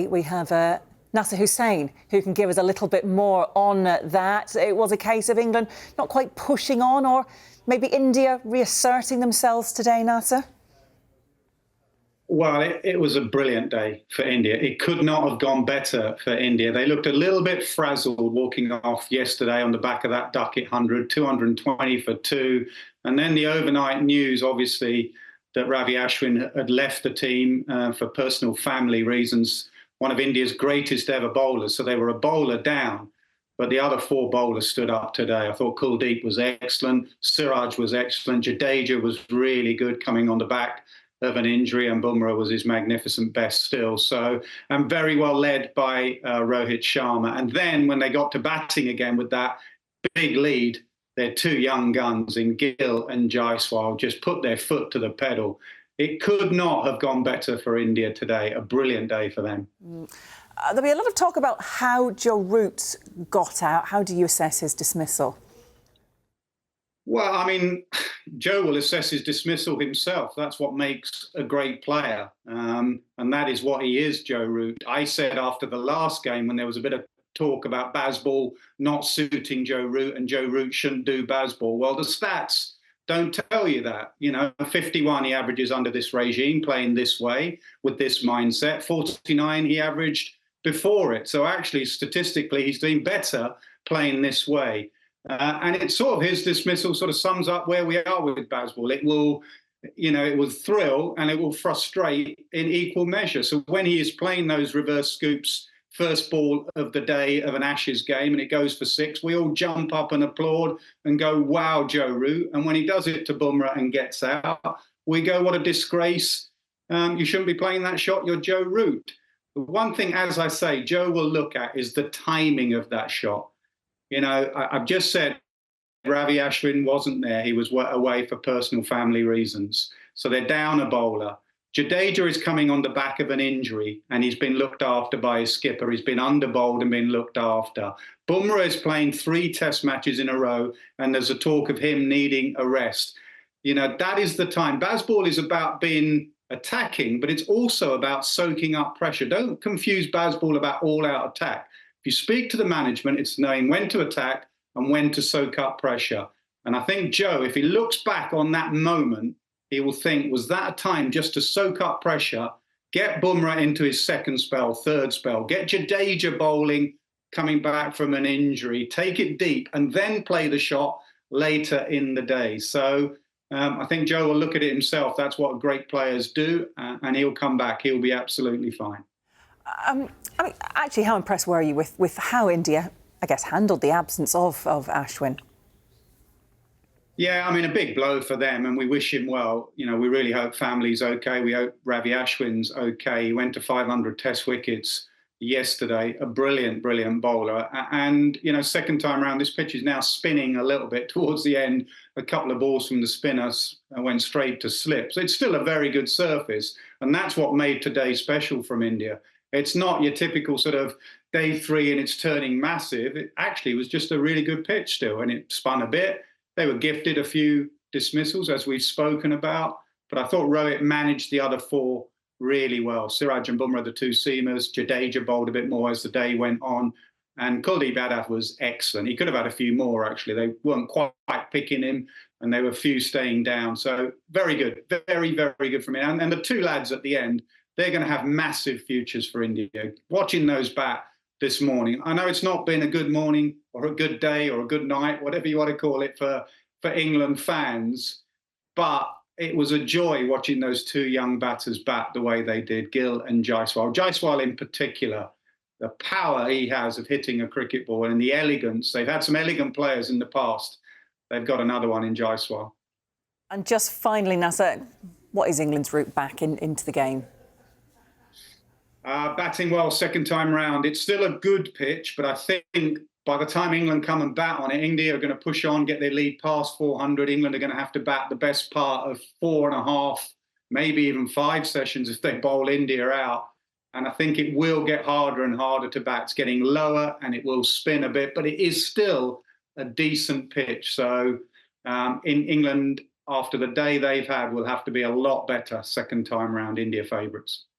We have Nasser Hussain, who can give us a little bit more on that. It was a case of England not quite pushing on, or maybe India reasserting themselves today, Nasser? Well, it was a brilliant day for India. It could not have gone better for India. They looked a little bit frazzled walking off yesterday on the back of that Ducat 100, 220 for two. And then the overnight news, obviously, that Ravi Ashwin had left the team for personal family reasons, one of India's greatest ever bowlers. So they were a bowler down. But the other four bowlers stood up today. I thought Kuldeep was excellent. Siraj was excellent. Jadeja was really good coming on the back of an injury, and Bumrah was his magnificent best still. So, and very well led by Rohit Sharma. And then when they got to batting again with that big lead, their two young guns in Gill and Jaiswal just put their foot to the pedal. It could not have gone better for India today. A brilliant day for them. There'll be a lot of talk about how Joe Root got out. How do you assess his dismissal? Well, I mean, Joe will assess his dismissal himself. That's what makes a great player. And that is what he is, Joe Root. I said after the last game, when there was a bit of talk about Bazball not suiting Joe Root and Joe Root shouldn't do Bazball. Well, the stats don't tell you that. You know, 51 he averages under this regime, playing this way, with this mindset. 49 he averaged before it. So actually, statistically, he's doing better playing this way. And it's sort of his dismissal sort of sums up where we are with Bazball. It will, you know, it will thrill and it will frustrate in equal measure. So when he is playing those reverse scoops, first ball of the day of an Ashes game, and it goes for six, we all jump up and applaud and go, wow, Joe Root. And when he does it to Bumrah and gets out, we go, what a disgrace. You shouldn't be playing that shot. You're Joe Root. The one thing, as I say, Joe will look at is the timing of that shot. You know, I've just said Ravi Ashwin wasn't there. He was away for personal family reasons. So they're down a bowler. Jadeja is coming on the back of an injury, and he's been looked after by his skipper. He's been under-bowled and been looked after. Bumrah is playing 3 test matches in a row, and there's a talk of him needing a rest. You know, that is the time. Bazball is about being attacking, but it's also about soaking up pressure. Don't confuse Bazball about all-out attack. If you speak to the management, it's knowing when to attack and when to soak up pressure. And I think Joe, if he looks back on that moment, he will think, was that a time just to soak up pressure, get Bumrah into his second spell, third spell, get Jadeja bowling, coming back from an injury, take it deep, and then play the shot later in the day. So I think Joe will look at it himself. That's what great players do, and he'll come back. He'll be absolutely fine. I mean, actually, how impressed were you with how India, I guess, handled the absence of Ashwin? Yeah, I mean, a big blow for them, and we wish him well. You know, we really hope family's okay. We hope Ravi Ashwin's okay. He went to 500 test wickets yesterday. A brilliant, brilliant bowler. And, you know, second time around, this pitch is now spinning a little bit towards the end. A couple of balls from the spinners went straight to slip. So it's still a very good surface. And that's what made today special from India. It's not your typical sort of day 3 and it's turning massive. It actually was just a really good pitch still, and it spun a bit. They were gifted a few dismissals, as we've spoken about, but I thought Rohit managed the other 4 really well. Siraj and Bumrah, the 2 seamers. Jadeja bowled a bit more as the day went on, and Kuldeep Yadav was excellent. He could have had a few more, actually. They weren't quite picking him, and there were a few staying down. So very good, very, very good from him. And the 2 lads at the end, they're going to have massive futures for India. Watching those bat this morning, I know it's not been a good morning or a good day or a good night, whatever you want to call it for England fans, but it was a joy watching those 2 young batters bat the way they did, Gill and Jaiswal. Jaiswal in particular, the power he has of hitting a cricket ball and the elegance. They've had some elegant players in the past. They've got another one in Jaiswal. And just finally, Nasser, what is England's route back into the game? Batting well second time round. It's still a good pitch, but I think by the time England come and bat on it, India are going to push on, get their lead past 400. England are going to have to bat the best part of 4.5, maybe even 5 sessions if they bowl India out. And I think it will get harder and harder to bat. It's getting lower and it will spin a bit, but it is still a decent pitch. So in England, after the day they've had, will have to be a lot better second time round, India favourites.